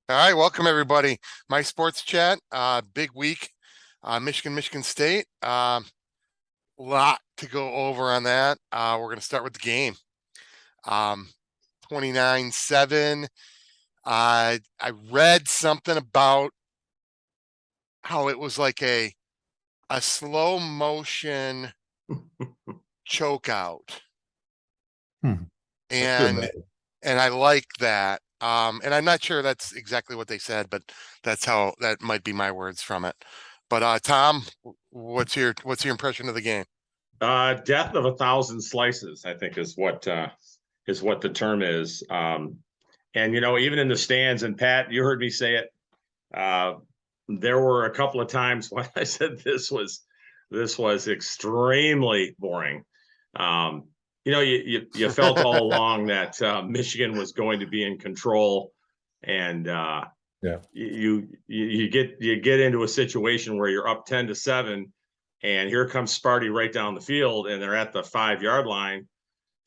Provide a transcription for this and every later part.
All right, welcome everybody. My sports chat, big week, Michigan State. Lot to go over on that. We're going to start with the game. 29-7. I read something about how it was like a slow motion choke out. Hmm. I could And imagine. and I like that. And I'm not sure that's exactly what they said, but that might be my words from it. But Tom, what's your impression of the game? Death of a thousand slices, I think is what the term is. And even in the stands, and Pat, you heard me say it. Uh, there were a couple of times when I said this was extremely boring. You felt all along that Michigan was going to be in control, and Yeah. you get into a situation where you're up 10-7, and here comes Sparty right down the field, and they're at the 5-yard line.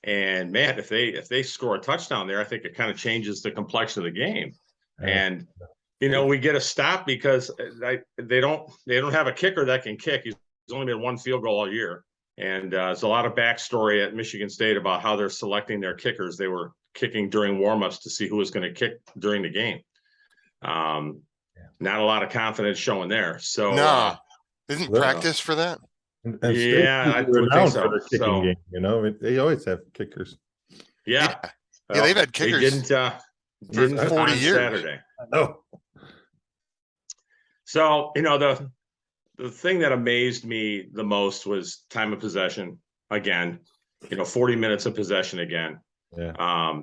And man, if they score a touchdown there, I think it kind of changes the complexion of the game. And we get a stop because they don't have a kicker that can kick. He's only made one field goal all year. And there's a lot of backstory at Michigan State about how they're selecting their kickers. They were kicking during warmups to see who was going to kick during the game. Not a lot of confidence showing there. So No, isn't Well, practice for that? and State yeah, I would think renowned for so. their kicking So game. They always have kickers. yeah, Yeah, yeah, they've well, had they kickers for didn't 40 on years. Saturday. Oh, So the thing that amazed me the most was time of possession again. 40 minutes of possession again. yeah.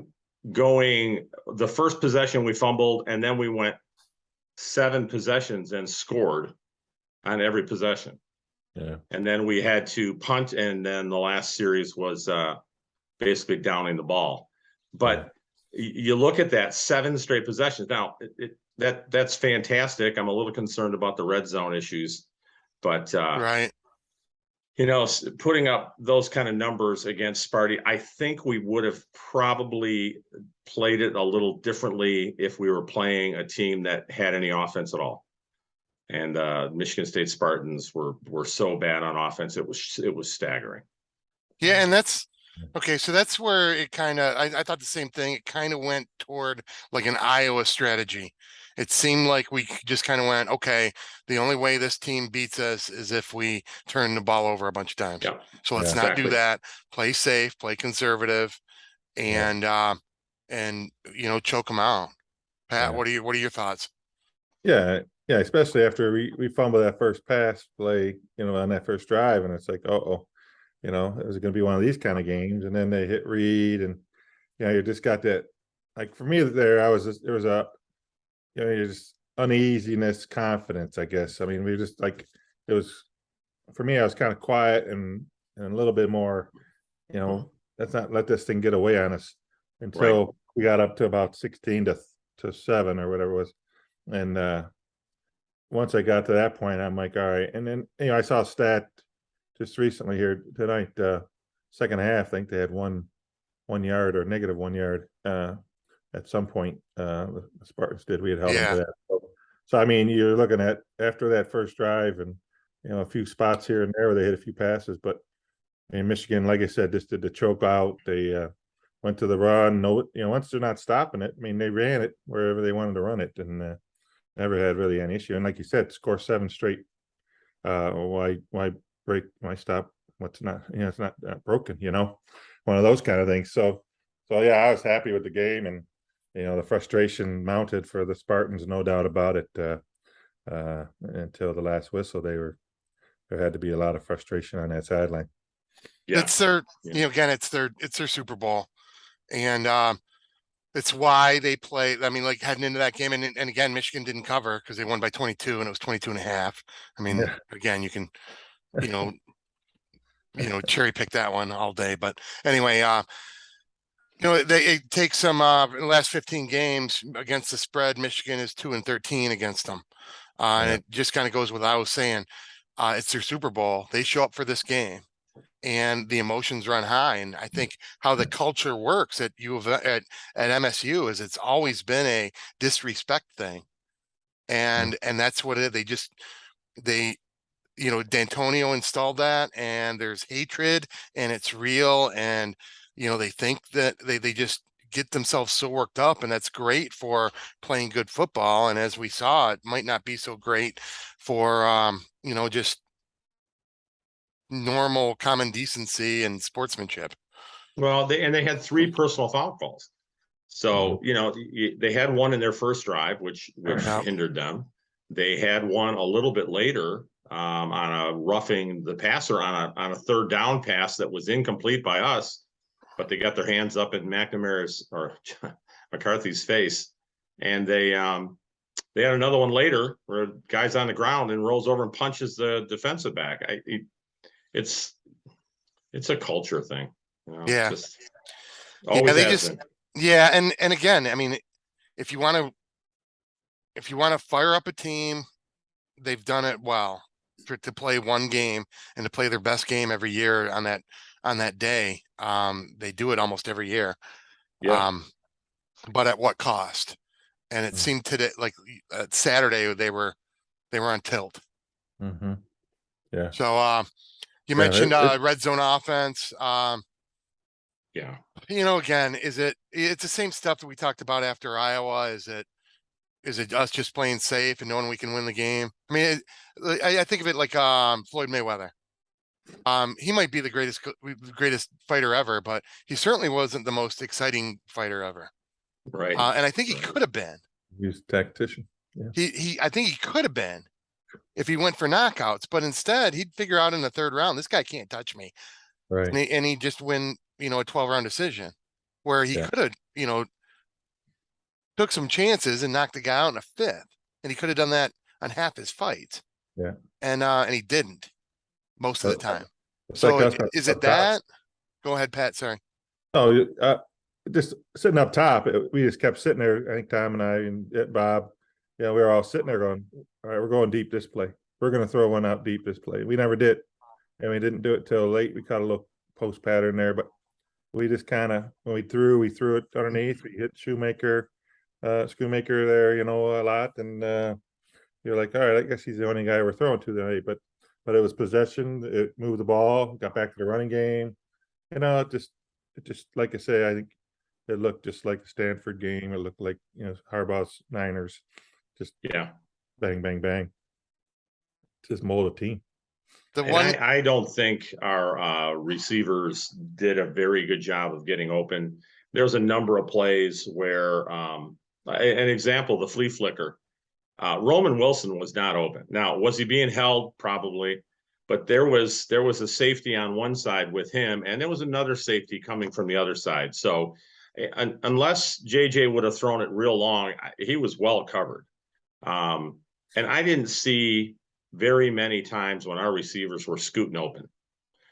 Going the first possession we fumbled, and then we went 7 possessions and scored on every possession. Yeah. And then we had to punt, and then the last series was basically downing the ball. But you look at that 7 straight possessions. Now that's fantastic. I'm a little concerned about the red zone issues, but Right. putting up those kind of numbers against Sparty, I think we would have probably played it a little differently if we were playing a team that had any offense at all. And Michigan State Spartans were so bad on offense, it was staggering. Yeah, and that's okay. So that's where it kind of, I thought the same thing. It kind of went toward like an Iowa strategy. It seemed like we just kind of went, okay, the only way this team beats us is if we turn the ball over a bunch of times. Yeah, So let's Yeah. not do exactly. that. Play safe, play conservative, Yeah. and choke them out. Pat, Yeah. what are your thoughts? Yeah. Yeah. Especially after we fumbled that first pass play, on that first drive, and it's like, oh, it was going to be one of these kind of games, and then they hit Reed, and you just got that. Like for me, there there was a you just uneasiness, confidence, I guess. I mean, we just like it was for me. I was kind of quiet and a little bit more, let's not let this thing get away on us until Right. we got up to about 16 to 7 or whatever it was, and once I got to that point, I'm like, all right. And then I saw a stat just recently here tonight, second half. I think they had 1 yard or negative 1 yard at some point. The Spartans did. We had held them to Yeah, that. So I mean, you're looking at after that first drive, and a few spots here and there where they hit a few passes, but I mean, Michigan, like I said, just did the choke out. They went to the run. No, once they're not stopping it, I mean, they ran it wherever they wanted to run it, and never had really any issue. And like you said, score 7 straight. Why break? Why stop? What's not? It's not broken. One of those kind of things. So yeah, I was happy with the game, and the frustration mounted for the Spartans, no doubt about it. Until the last whistle, there had to be a lot of frustration on that sideline. Yeah. it's their, Yeah. again, it's their Super Bowl, and it's why they play. I mean, like heading into that game, and again, Michigan didn't cover because they won by 22, and it was 22 and a half. I mean, Yeah. again, you can, you know, cherry pick that one all day. But anyway, it takes some in the last 15 games against the spread. Michigan is 2-13 against them. And Yeah. it just kind of goes with what I was saying. It's their Super Bowl. They show up for this game. and the emotions run high. And I think how the culture works at at MSU is it's always been a disrespect thing. And that's what it, they, D'Antonio installed that, and there's hatred, and it's real. And, they think that they just get themselves so worked up, and that's great for playing good football. And as we saw, it might not be so great for, just normal common decency and sportsmanship. Well, they had 3 personal foul calls. So, they had one in their first drive, which Yeah. hindered them. They had one a little bit later on a roughing the passer on a third down pass that was incomplete by us, but they got their hands up in McNamara's or McCarthy's face, and they had another one later where a guy's on the ground and rolls over and punches the defensive back. It's a culture thing. Yeah. Just always they has just been. Yeah, and again, I mean, if you want to fire up a team, they've done it well to play one game and to play their best game every year on that day. They do it almost every year. Yeah. But at what cost? And it seemed today, like Saturday, they were on tilt. Mm-hmm. Yeah. So you Yeah, mentioned red zone offense. Yeah. Again, it's the same stuff that we talked about after Iowa. Is it us just playing safe and knowing we can win the game? I mean, I think of it like Floyd Mayweather. He might be the greatest fighter ever, but he certainly wasn't the most exciting fighter ever. Right. And I think he Right. could have been. He's a tactician. Yeah. I think he could have been if he went for knockouts, but instead he'd figure out in the third round, this guy can't touch me. Right. And he just win, a 12-round decision where he Yeah. could have, took some chances and knocked the guy out in a fifth. And he could have done that on half his fights. Yeah. And he didn't most of the time. It's So like us is up it top. that? Go ahead, Pat. Sorry. Oh, just sitting up top, we just kept sitting there. I think Tom and I and Bob, we were all sitting there going, all right, we're going deep this play. We're going to throw one out deep this play. We never did. And we didn't do it till late. We caught a little post pattern there, but we just kind of, when we threw it underneath. We hit Shoemaker there, a lot. And you're like, all right, I guess he's the only guy we're throwing to tonight. But it was possession. It moved the ball, got back to the running game. It just like I say, I think it looked just like the Stanford game. It looked like, Harbaugh's Niners. Just bang, bang, bang. Just mold a team. I don't think our receivers did a very good job of getting open. There's a number of plays where, an example, the flea flicker. Roman Wilson was not open. Now, was he being held? Probably, but there was a safety on one side with him, and there was another safety coming from the other side. So, unless JJ would have thrown it real long, he was well covered. And I didn't see very many times when our receivers were scooting open.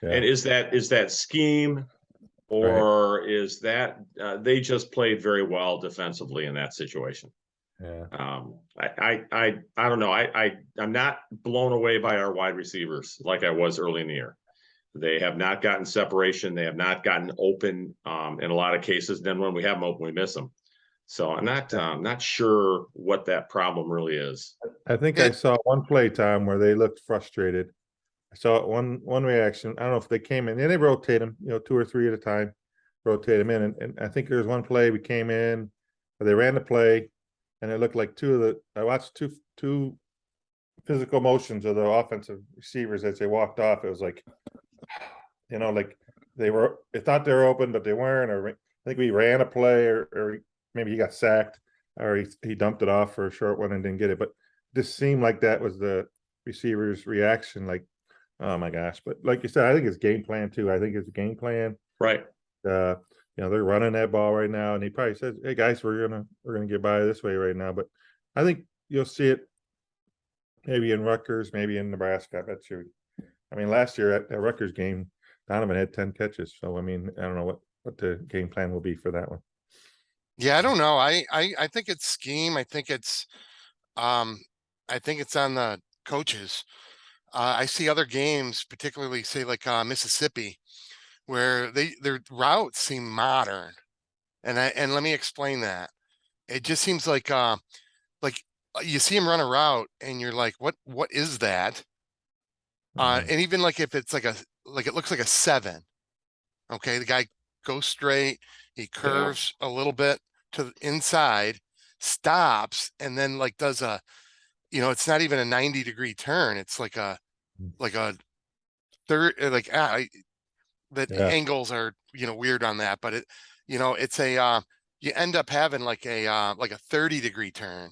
Yeah. And is that scheme, or right, is that they just played very well defensively in that situation? Yeah. I don't know. I'm not blown away by our wide receivers like I was early in the year. They have not gotten separation. They have not gotten open in a lot of cases. Then when we have them open, we miss them. So I'm not sure what that problem really is. I think I saw one play, Tom, where they looked frustrated. I saw one reaction. I don't know if they came in and they rotate them, 2 or 3 at a time, rotate them in. And I think there was one play we came in where they ran the play, and it looked like I watched two physical motions of the offensive receivers as they walked off. It was like, like they thought they were open, but they weren't. Or I think we ran a play, or maybe he got sacked, or he dumped it off for a short one and didn't get it. But this seemed like that was the receiver's reaction, like, oh my gosh. But like you said, I think it's game plan too. I think it's a game plan. Right. They're running that ball right now, and he probably says, hey guys, we're gonna get by this way right now. But I think you'll see it maybe in Rutgers, maybe in Nebraska. I bet you. I mean, last year at Rutgers game, Donovan had 10 catches. So I mean, I don't know what the game plan will be for that one. Yeah, I don't know. I think it's scheme. I think it's on the coaches. I see other games, particularly say like Mississippi, where their routes seem modern. And let me explain that. It just seems like you see him run a route and you're like, what is that? Mhm. And even like if it's like it looks like a 7. Okay, the guy goes straight, he Yeah. curves a little bit to the inside, stops, and then like does it's not even a 90-degree turn. It's like a third that Yeah. angles are weird on that, but it's you end up having like a 30-degree turn.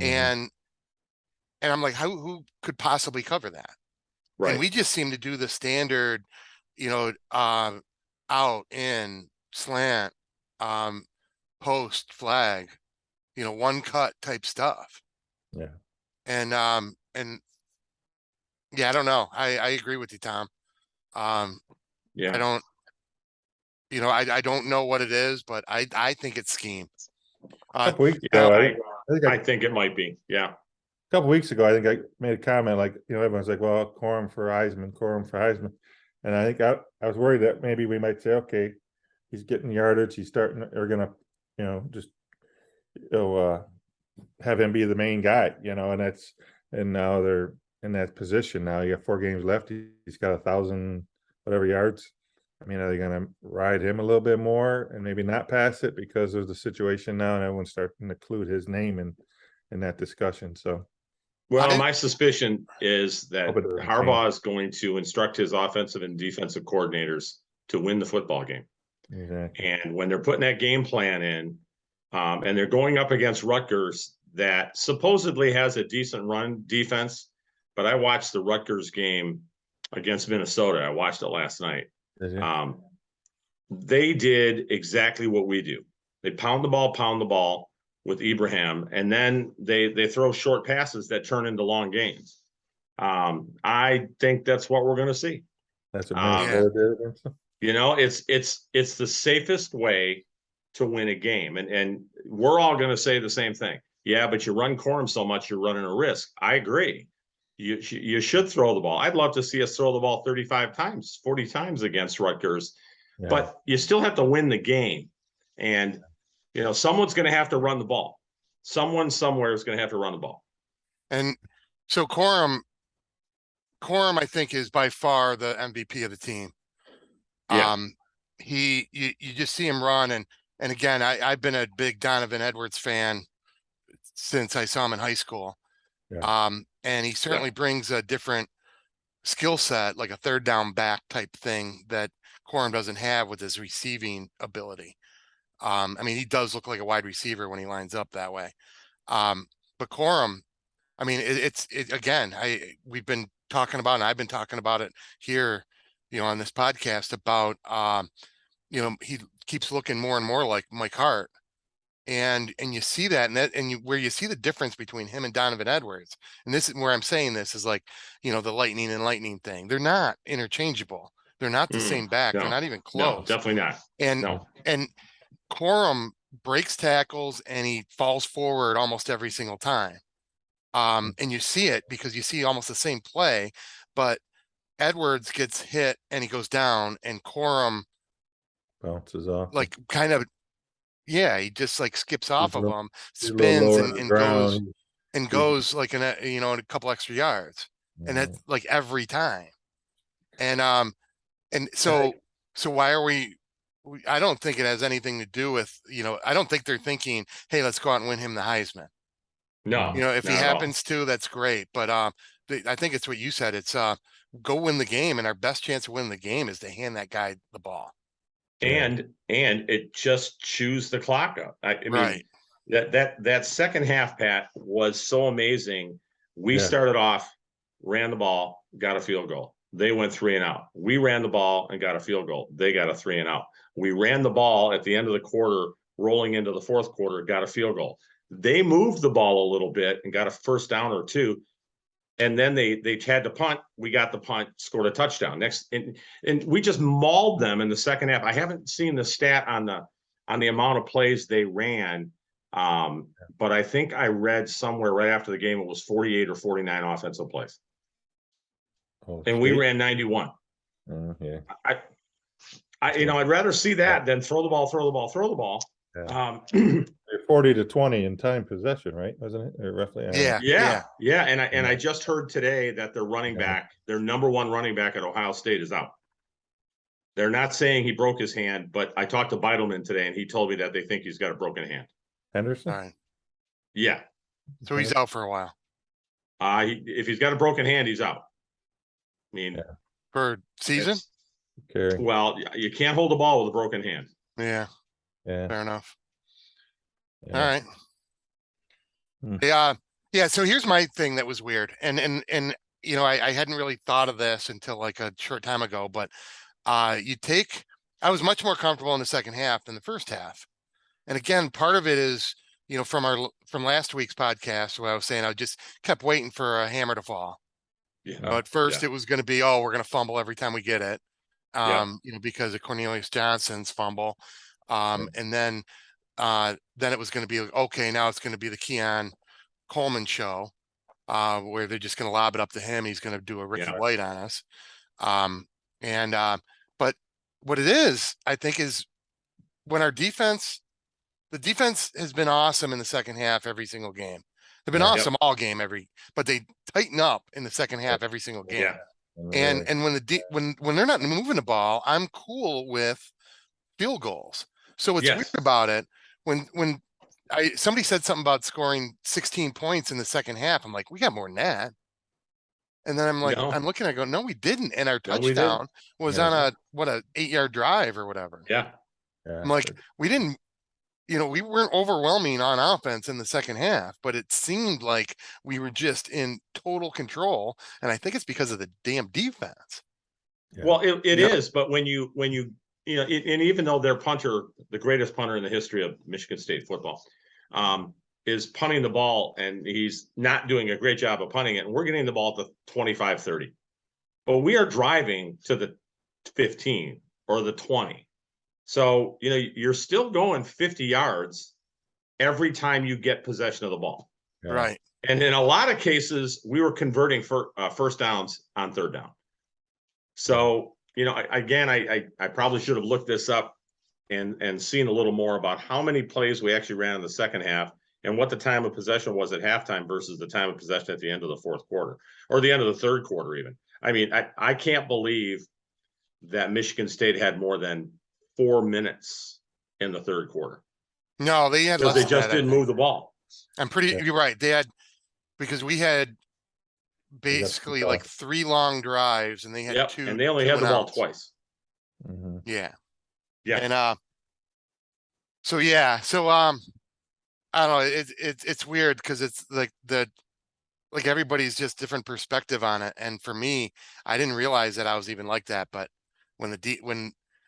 Mhm. And I'm like, who could possibly cover that? And Right. we just seem to do the standard, you know, out, in, slant, um, post, flag, one cut type stuff. Yeah. And yeah, I don't know. I agree with you, Tom. Um, I Yeah. don't, I don't know what it is, but I think it's scheme. A couple weeks Yeah. ago, I think I think it might be. Yeah. a couple weeks ago, I think I made a comment like, everyone's like, well, Corum for Heisman, Corum for Heisman. And I think I was worried that maybe we might say, okay, he's getting yardage, he's starting, they're gonna, just have him be the main guy, and now they're in that position now. You got 4 games left. He's got 1,000 whatever yards. I mean, are they gonna ride him a little bit more and maybe not pass it because of the situation now and everyone's starting to include his name in that discussion? So Well, I my suspicion is that hope it doesn't change. Harbaugh is going to instruct his offensive and defensive coordinators to win the football game. Exactly. And when they're putting that game plan in, and they're going up against Rutgers, that supposedly has a decent run defense, but I watched the Rutgers game against Minnesota. I watched it last night. Is it? They did exactly what we do. They pound the ball with Ibrahim, and then they throw short passes that turn into long games. I think that's what we're going to see. That's what Yeah. Minnesota did against them. It's the safest way to win a game, and we're all going to say the same thing. Yeah, but you run Corum so much, you're running a risk. I agree. You should throw the ball. I'd love to see us throw the ball 35 times, 40 times against Rutgers, Yeah. but you still have to win the game. And someone's going to have to run the ball. Someone somewhere is going to have to run the ball. And so Corum, I think, is by far the MVP of the team. Yeah. You just see him run, and again, I've been a big Donovan Edwards fan since I saw him in high school. Yeah. And he certainly brings a different skill set, like a third down back type thing that Corum doesn't have with his receiving ability. I mean, he does look like a wide receiver when he lines up that way. But Corum, I mean, again, we've been talking about, and I've been talking about it here, on this podcast about, he keeps looking more and more like Mike Hart. And you see that, where you see the difference between him and Donovan Edwards. And this is where I'm saying this is like, the lightning and lightning thing. They're not interchangeable. They're not the same back. They're No, not even no, close. definitely not. And No. and Corum breaks tackles and he falls forward almost every single time. And you see it because you see almost the same play, but Edwards gets hit and he goes down, and Corum Bounces off. like kind of, yeah, he just like skips off of them, He's a little spins lower to the and ground. goes like a couple extra yards. And that's like every time. And so why are I don't think it has anything to do with, I don't think they're thinking, hey, let's go out and win him the Heisman. No. If he not at all. happens to, that's great. But I think it's what you said. It's go win the game, and our best chance of winning the game is to hand that guy the ball. And it just chews the clock up. I mean, Right. that second half, Pat, was so amazing. We Yeah. started off, ran the ball, got a field goal. They went 3 and out. We ran the ball and got a field goal. They got a 3 and out. We ran the ball at the end of the quarter, rolling into the fourth quarter, got a field goal. They moved the ball a little bit and got a first down or two. And then they had to punt. We got the punt, scored a touchdown. And we just mauled them in the second half. I haven't seen the stat on the amount of plays they ran. But I think I read somewhere right after the game it was 48 or 49 offensive plays. Oh, and we State? ran 91. Yeah. I'd rather see that than throw the ball. Yeah. Um, 40-20 in time possession, right? Wasn't it? Or roughly? I don't know. Yeah. Yeah. And I just heard today that their running Yeah. back, their number one running back at Ohio State is out. They're not saying he broke his hand, but I talked to Beidelman today and he told me that they think he's got a broken hand. Henderson? All right. Yeah. So he's out for a while If he's got a broken hand, he's out. I mean, Yeah. for season. Carry. well, you can't hold the ball with a broken hand. Yeah. Yeah. Fair enough. Yeah. All right. Hmm. Yeah. So here's my thing that was weird, and you know, I hadn't really thought of this until like a short time ago, but I was much more comfortable in the second half than the first half, and again, part of it is, you know, from last week's podcast where I was saying I just kept waiting for a hammer to fall. Yeah. You know, at first it was going to be, oh, we're going to fumble every time we get it, you know, because of Cornelius Johnson's fumble, and then it was going to be okay. Now it's going to be the Keon Coleman show, where they're just going to lob it up to him. He's going to do a Ricky Yeah. White on us. But what it is, I think, is when the defense has been awesome in the second half every single game. They've been Yeah. awesome all game but they tighten up in the second half every single game. Yeah. And when they're not moving the ball, I'm cool with field goals. So what's weird about it when somebody said something about scoring 16 points in the second half, I'm like, we got more than that. And then I'm like, No. I'm looking, I go, no, we didn't. And our No, we touchdown was Yeah. on a 8-yard drive or whatever. Yeah. I'm like, we didn't, you know, we weren't overwhelming on offense in the second half, but it seemed like we were just in total control. And I think it's because of the damn defense. Yeah. Well, it Yeah. is, but when you know, and even though their punter, the greatest punter in the history of Michigan State football, is punting the ball, and he's not doing a great job of punting it, and we're getting the ball at the 25-30. But we are driving to the 15 or the 20. So, you know, you're still going 50 yards every time you get possession of the ball. Yeah. Right. And in a lot of cases, we were converting for first downs on third down. So, you know, I probably should have looked this up and seen a little more about how many plays we actually ran in the second half and what the time of possession was at halftime versus the time of possession at the end of the fourth quarter or the end of the third quarter even. I mean, I can't believe that Michigan State had more than 4 minutes in the third quarter. No, they had Because less they than just that, I didn't think. move the ball. You're right. They had, because we had basically like 3 long drives and they had 2. And they only had the ball twice. Mhm. Yeah. Yeah. And so yeah, so I don't know, it's weird because it's like everybody's just different perspective on it. And for me, I didn't realize that I was even like that. But when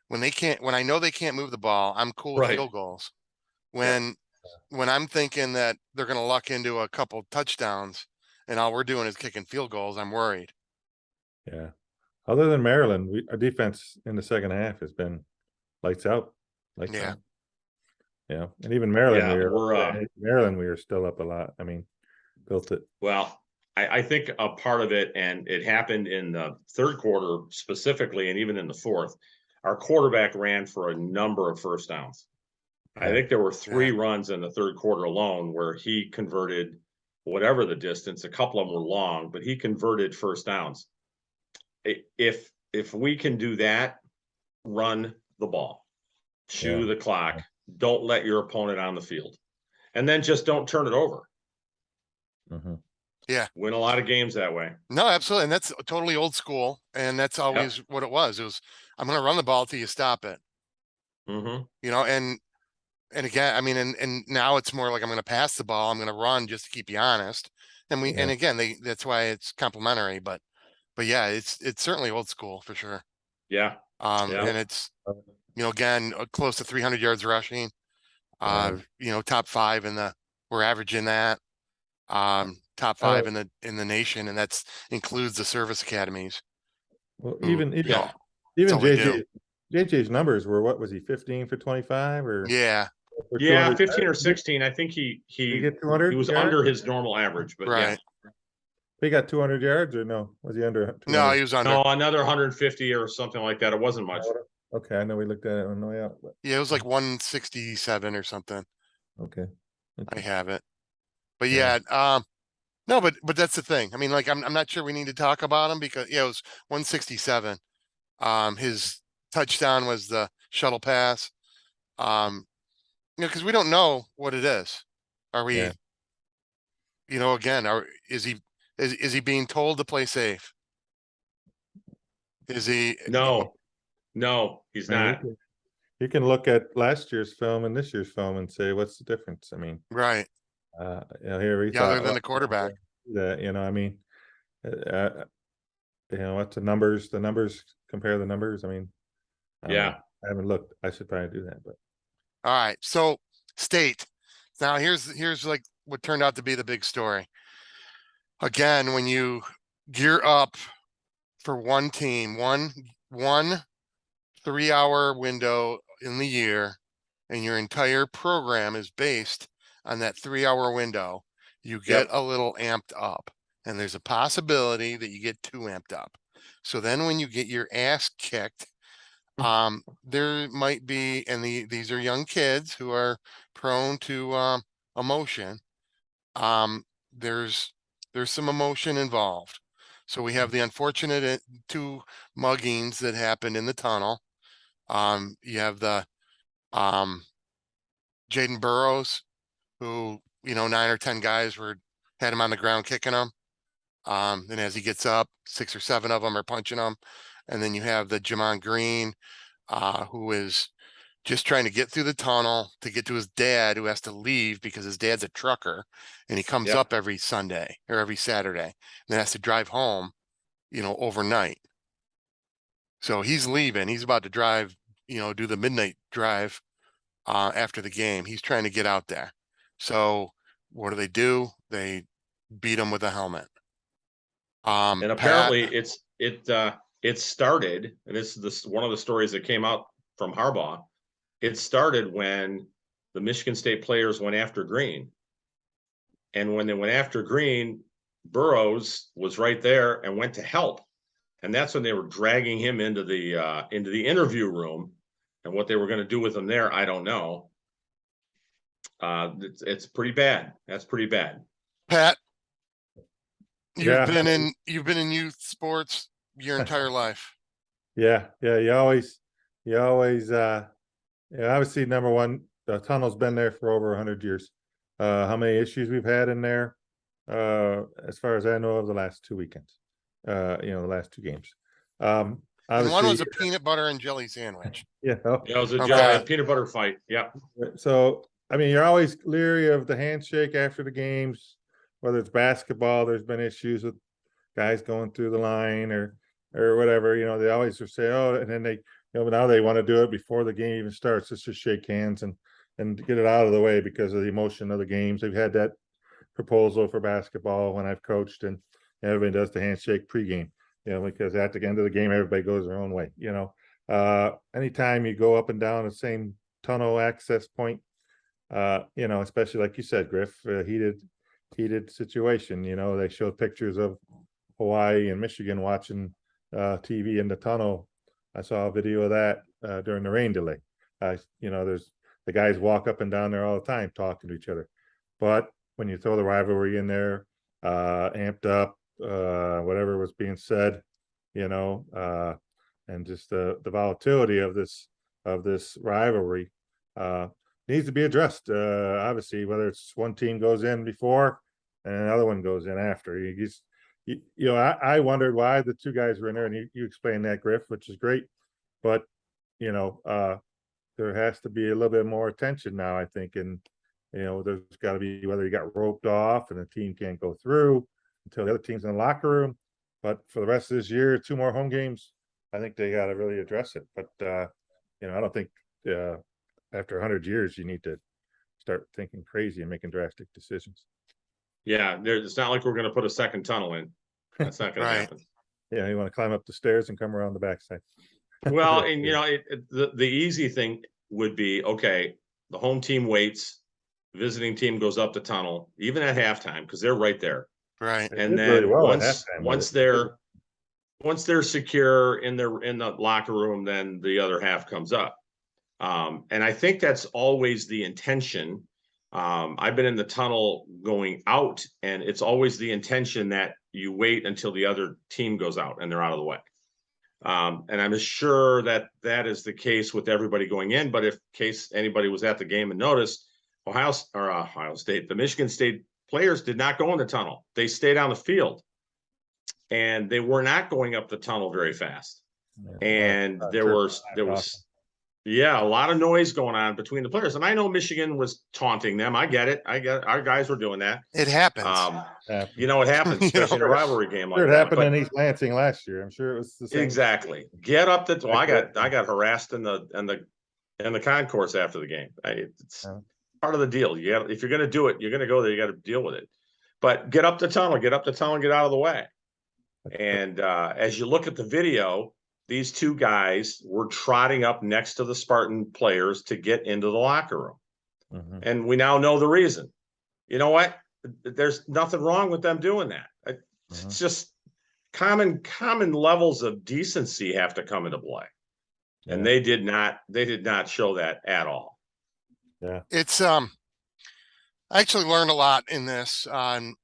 when I know they can't move the ball, I'm cool with Right. field goals. When I'm thinking that they're gonna luck into a couple touchdowns and all we're doing is kicking field goals, I'm worried. Yeah. Other than Maryland, our defense in the second half has been lights out. Lights Yeah. out. Yeah. And even Maryland, Yeah, we were still up a lot. I mean, built it. Well, I think a part of it, and it happened in the third quarter specifically, and even in the fourth, our quarterback ran for a number of first downs. I think there were 3 runs in the third quarter alone where he converted whatever the distance. A couple of them were long, but he converted first downs. If we can do that, run the ball, chew the clock, don't let your opponent on the field, and then just don't turn it over. Mhm. Yeah. Win a lot of games that way. No, absolutely. And that's totally old school. And that's always what it was. It was, I'm going to run the ball till you stop it. Mm-hmm. You know, and again, I mean, and now it's more like I'm going to pass the ball. I'm going to run just to keep you honest. And and again, that's why it's complimentary, but yeah, it's certainly old school for sure. Yeah. And it's, you know, again, close to 300 yards rushing, you know, top 5 we're averaging that, top 5 in the nation. And that's includes the service academies. Well, Who, even all we do. JJ's numbers were, what was he, 15 for 25 or? Yeah. or Yeah, 200 15 or 16. I think he get 200 was yards? under his normal average, but Right. He got 200 yards or no? Was he under 200? No, he was under. No, another 150 or something like that. It wasn't much. Okay, I know we looked at it on the way out. But, Yeah, it was like 167 or something. okay. I have it. But Yeah. yeah, no, but that's the thing. I mean, like I'm not sure we need to talk about him because yeah, it was 167. His touchdown was the shuttle pass. Because we don't know what it is. Are we, Yeah. again, is he being told to play safe? Is he? No, he's I mean, not. you can look at last year's film and this year's film and say, what's the difference? I mean, Right. here we Yeah, other thought than the quarterback. that, I mean, what's the numbers? The numbers, compare the numbers. I mean, I don't Yeah. know. I haven't looked. I should probably do that, but All right. So state. Now here's like what turned out to be the big story. Again, when you gear up for one team, one 3-hour window in the year, and your entire program is based on that 3-hour window, you get a little amped up. And there's a possibility that you get too amped up. So then when you get your ass kicked, there might be, and these are young kids who are prone to emotion. There's some emotion involved. So we have the unfortunate 2 muggings that happened in the tunnel. You have the Jaden Burrows, who 9 or 10 guys had him on the ground kicking him. And as he gets up, 6 or 7 of them are punching him. And then you have the Jamon Green, who is just trying to get through the tunnel to get to his dad, who has to leave because his dad's a trucker, and he comes Yep. up every Sunday or every Saturday, and then has to drive home, overnight. So he's leaving. He's about to drive, do the midnight drive after the game. He's trying to get out there. So what do? They beat him with a helmet. And Pat, apparently it started, and this is one of the stories that came out from Harbaugh. It started when the Michigan State players went after Green. And when they went after Green, Burrows was right there and went to help. And that's when they were dragging him into the interview room. And what they were going to do with him there, I don't know. It's pretty bad. That's pretty bad. Pat, Yeah. you've been in youth sports your entire life. yeah. You always, obviously, number one, the tunnel's been there for over 100 years. How many issues we've had in there? As far as I know, of the last 2 weekends, the last 2 games. And one was Obviously, a peanut butter and jelly sandwich. Yeah, it was a Okay. peanut butter fight. Yeah. So, I mean, you're always leery of the handshake after the games, whether it's basketball. There's been issues with guys going through the line or whatever. They always just say, "Oh," and then they, now they want to do it before the game even starts. Let's just shake hands and get it out of the way because of the emotion of the games. They've had that proposal for basketball when I've coached, and everybody does the handshake pregame. Because at the end of the game, everybody goes their own way. Anytime you go up and down the same tunnel access point, especially like you said, Griff, heated situation. They showed pictures of Hawaii and Michigan watching TV in the tunnel. I saw a video of that during the rain delay. There's the guys walk up and down there all the time talking to each other. But when you throw the rivalry in there, amped up, whatever was being said, and just the volatility of this rivalry needs to be addressed. Obviously, whether it's one team goes in before and another one goes in after. I wondered why the 2 guys were in there, and you explained that, Griff, which is great. But there has to be a little bit more attention now, I think, and there's got to be, whether you got roped off and the team can't go through until the other team's in the locker room. But for the rest of this year, 2 more home games, I think they got to really address it. But I don't think after 100 years you need to start thinking crazy and making drastic decisions. Yeah, it's not like we're going to put a second tunnel in. That's not going Right. to happen. Yeah, you want to climb up the stairs and come around the backside. Well, and the easy thing would be, okay, the home team waits, visiting team goes up the tunnel, even at halftime, because they're right there. Right. They And did really then well at once halftime with once it. they're secure in the locker room, then the other half comes up. And I think that's always the intention. I've been in the tunnel going out, and it's always the intention that you wait until the other team goes out and they're out of the way. And I'm sure that that is the case with everybody going in. But if case anybody was at the game and noticed, Ohio State, the Michigan State players did not go in the tunnel. They stayed on the field, and they were not going up the tunnel very fast. Yeah, And there was yeah, a lot of noise going on between the players. And I know Michigan was taunting them. I get it. Our guys were doing that. It happens. You know, it happens, You know, especially in a rivalry game like Sure, it that. happened But in East Lansing last year. I'm sure it was the same. exactly. Get up the well, I Exactly. got harassed in the concourse after the game. It's Yeah. part of the deal. You got if you're gonna do it, you're gonna go there, you gotta deal with it. But get up the tunnel, get up the tunnel, and get out of the way. And as you look at the video, these two guys were trotting up next to the Spartan players to get into the locker room. Mhm. And we now know the reason. You know what? There's nothing wrong with them doing that. It's just common levels of decency have to come into play. And Yeah. they did not show that at all. It's I actually learned a lot in this. I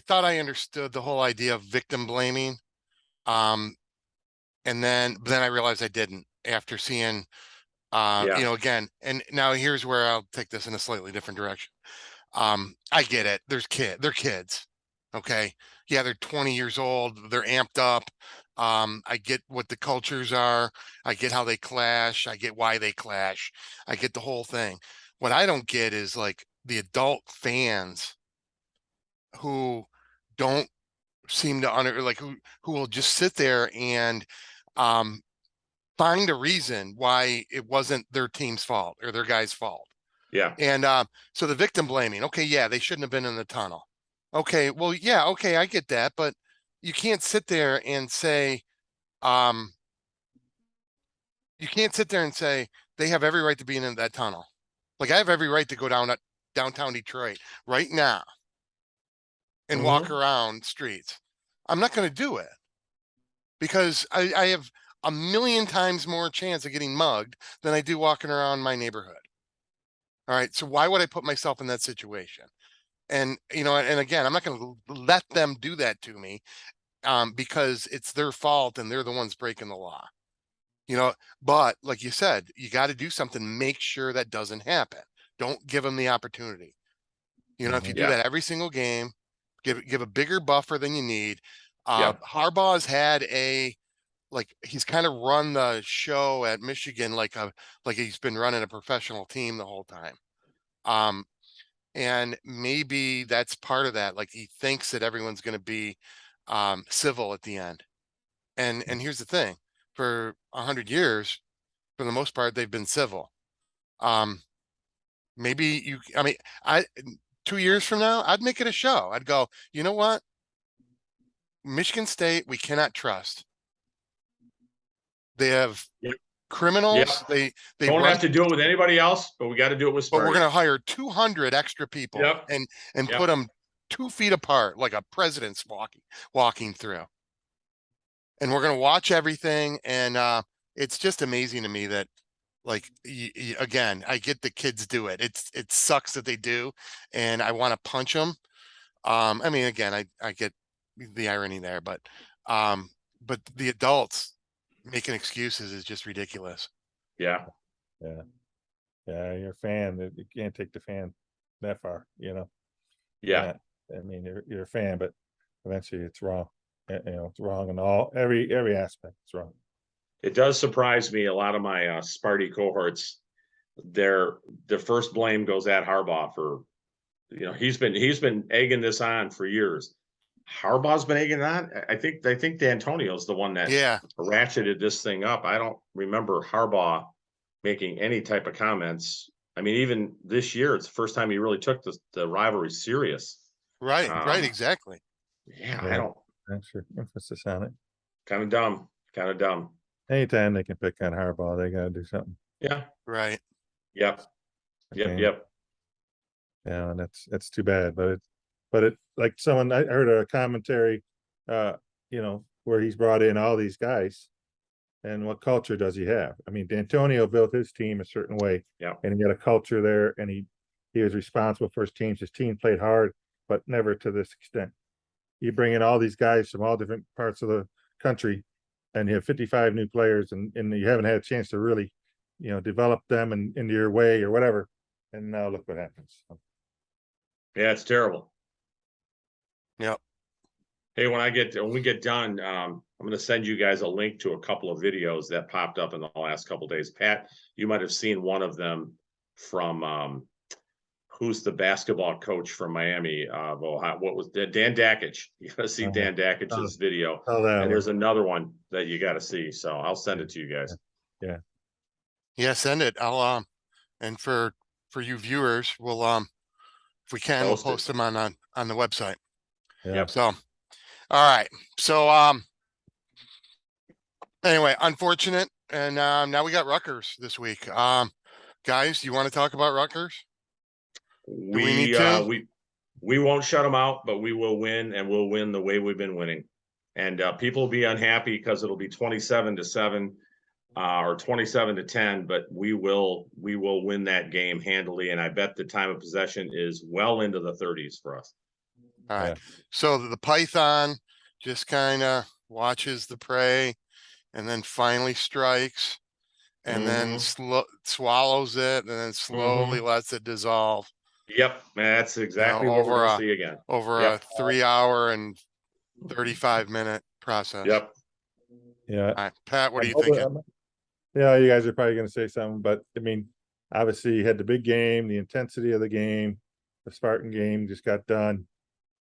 thought I understood the whole idea of victim blaming. And then I realized I didn't after seeing Yeah. you know, again, and now here's where I'll take this in a slightly different direction. I get it. They're kids. Okay. Yeah, they're 20 years old, they're amped up. I get what the cultures are, I get how they clash, I get why they clash, I get the whole thing. What I don't get is like the adult fans who don't seem to like who will just sit there and um find a reason why it wasn't their team's fault or their guy's fault. Yeah. And so the victim blaming, okay, yeah, they shouldn't have been in the tunnel. Okay, well, yeah, okay, I get that, but you can't sit there and say, you can't sit there and say they have every right to be in that tunnel. Like I have every right to go down at downtown Detroit right now and walk around streets. I'm not going to do it because I have a million times more chance of getting mugged than I do walking around my neighborhood. All right. So why would I put myself in that situation? And, you know, and again, I'm not going to let them do that to me because it's their fault and they're the ones breaking the law, you know, but like you said, you got to do something, make sure that doesn't happen. Don't give them the opportunity. You know, if you do Yeah. that every single game, give a bigger buffer than you need. Yeah. Harbaugh's had like he's kind of run the show at Michigan like he's been running a professional team the whole time. And maybe that's part of that. Like he thinks that everyone's going to be civil at the end. And here's the thing: for 100 years, for the most part, they've been civil. Maybe I mean, 2 years from now, I'd make it a show. I'd go, you know what? Michigan State, we cannot trust. They have Yep. criminals. Yep. They Don't run, have to do it with anybody else, but we got to do it with but Sparty. we're going to hire 200 extra people Yep. and Yep. put them 2 feet apart, like a president's walking through. And we're going to watch everything. And it's just amazing to me that, like, again, I get the kids do it. It sucks that they do, and I want to punch them. I mean, again, I get the irony there, but the adults making excuses is just ridiculous. Yeah. Yeah. Yeah. You're a fan. You can't take the fan that far, you know? Yeah. I mean, you're a fan, but eventually it's wrong. You know, it's wrong in every aspect. It's wrong. It does surprise me. A lot of my Sparty cohorts, their first blame goes at Harbaugh for, you know, he's been egging this on for years. Harbaugh's been egging on. I think D'Antonio's the one that ratcheted this thing up. I don't remember Harbaugh making any type of comments. I mean, even this year, it's the first time he really took the rivalry serious. Right, exactly. Yeah, I don't. Extra emphasis on it. Kind of dumb. Anytime they can pick on Harbaugh, they got to do something. Yeah. Right. Yep. Okay. Yep. Yeah, and that's too bad, but but it, like someone, I heard a commentary, you know, where he's brought in all these guys. And what culture does he have? I mean, D'Antonio built his team a certain way. Yeah. And he had a culture there, and he was responsible for his teams. His team played hard, but never to this extent. You bring in all these guys from all different parts of the country, and you have 55 new players, and you haven't had a chance to really, you know, develop them and into your way or whatever. And now look what happens. Yeah, it's terrible. Yep. Hey, when we get done, I'm going to send you guys a link to a couple of videos that popped up in the last couple of days. Pat, you might have seen one of them from who's the basketball coach from Miami? What was that? Dan Dakich. You got to see Dan Dakich's video. Oh, that And one. there's another one that you got to see. So I'll send it to you guys. Yeah, send it. I'll and for you viewers, we'll if we can, we'll Post it. post them on the website. Yeah. So, all right. So anyway, unfortunate, and now we got Rutgers this week. Guys, do you want to talk about Rutgers? we need to? We won't shut them out, but we will win, and we'll win the way we've been winning. And people will be unhappy because it'll be 27-7 or 27-10, but we will win that game handily. And I bet the time of possession is well into the 30s for us. All right. Yeah. So the Python just kind of watches the prey and then finally strikes and then swallows it and then slowly lets it dissolve. Yep, that's exactly what we're going to see again. Over Yep. a 3-hour and 35-minute process. Yep. Yeah. All right, Pat, what are you I'm hoping- thinking? Yeah, you guys are probably going to say something, but I mean, obviously you had the big game, the intensity of the game, the Spartan game just got done.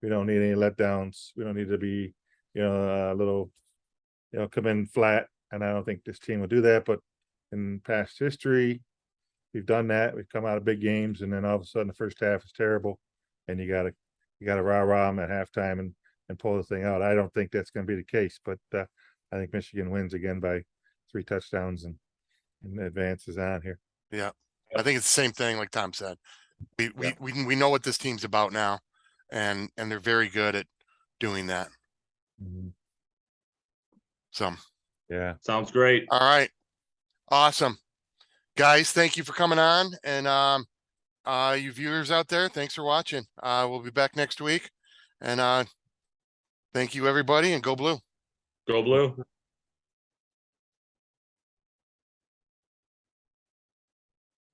We don't need any letdowns. We don't need to be, you know, a little, you know, come in flat. And I don't think this team will do that. But in past history, we've done that. We've come out of big games, and then all of a sudden the first half is terrible, and you gotta rah-rah them at halftime and pull the thing out. I don't think that's going to be the case, but I think Michigan wins again by 3 touchdowns and advances on here. Yeah, I think it's the same thing like Tom said. We know what this team's about now, and they're very good at doing that. So Yeah. Sounds great. all right, awesome, guys. Thank you for coming on, and you viewers out there, thanks for watching. We'll be back next week, and thank you everybody, and go blue. Go Blue.